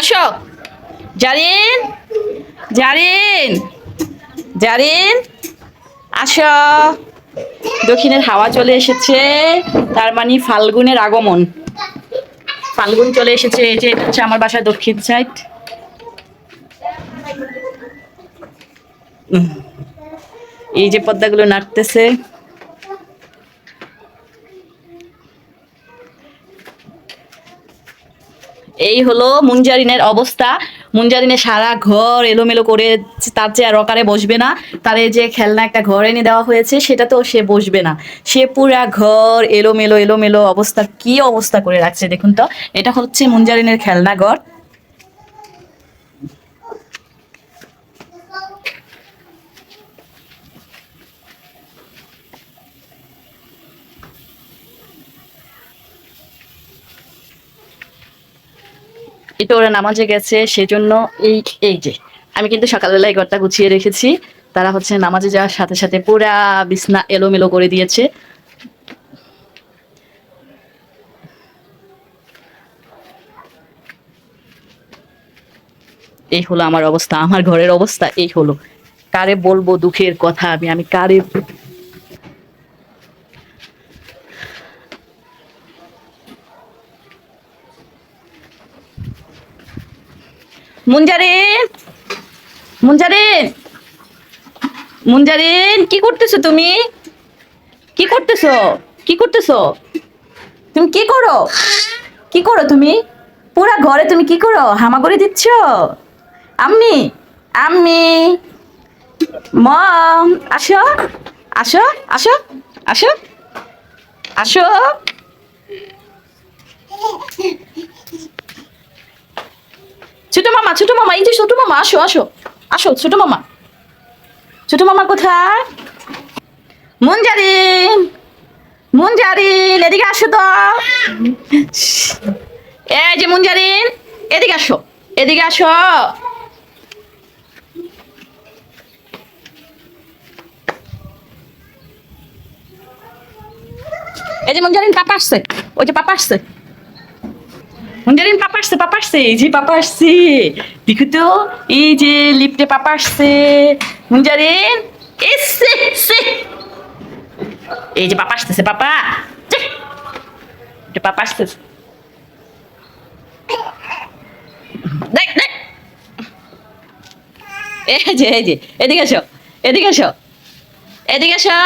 আসো জারিন, জারিন, জারিন, আসো। দক্ষিণের হাওয়া চলে এসেছে, তার মানে ফাল্গুনের আগমন। ফাল্গুন চলে এসেছে। এই যে এটা হচ্ছে আমার বাসার দক্ষিণ সাইড। এই যে পদ্মাগুলো নাড়তেছে। এই হলো মুঞ্জারিনের অবস্থা। মুঞ্জারিনের সারা ঘর এলোমেলো করে, তার চেয়ে রকারে বসবে না। তার এই যে খেলনা একটা ঘর এনে দেওয়া হয়েছে, সেটাতেও সে বসবে না। সে পুরা ঘর এলোমেলো এলোমেলো অবস্থা, কি অবস্থা করে রাখছে দেখুন তো। এটা হচ্ছে মুঞ্জারিনের খেলনা ঘর। এটা ওরা নামাজে গেছে সেজন্য এই এই যে আমি কিন্তু সকালবেলায় ঘরটা গুছিয়ে রেখেছি। তারা হচ্ছে নামাজে যাওয়ার সাথে সাথে পুরা বিছনা এলোমেলো করে দিয়েছে। এই হলো আমার অবস্থা, আমার ঘরের অবস্থা এই হলো। কারে বলবো দুঃখের কথা, আমি আমি কারে। মুঞ্জারিন, মুঞ্জারিন, মুঞ্জারিন, কি করতেছো তুমি? কি করতেছো? কি করতেছো? তুমি কি করো? কি করো তুমি? পুরা ঘরে তুমি কি করো? হামাগুড়ি দিচ্ছ? আম্মি, আম্মি, মম, আসো, আসো, আসো, আসো, আসো। ছোট মামা, ছোট মামা, এই যে ছোট মামা, আসো, আসো, আসো, ছোট মামা। ছোট মামা কোথায়? মুঞ্জারিন, মুঞ্জারিন, এদিকে আসো তো। এই যে মুঞ্জারিন, এদিকে আসো, এদিকে আসো। এই যে মুঞ্জারিন, পাপা আসছে। ওই যে পাপা আসছে। মুঞ্জারিন, পাপা আসছে, পাপা আসছে, এই যে পাপা আসছে। দেখো তো, এই যে লিফটে পাপা আসছে। মুঞ্জারিন, এসছে, এসছে। এই যে পাপা আসতেছে, পাপা। ছি, এটা পাপা আসতেছে। দেখ, দেখ। এই যে এদিকে আসো, এদিকে আসো, এদিকে আসো।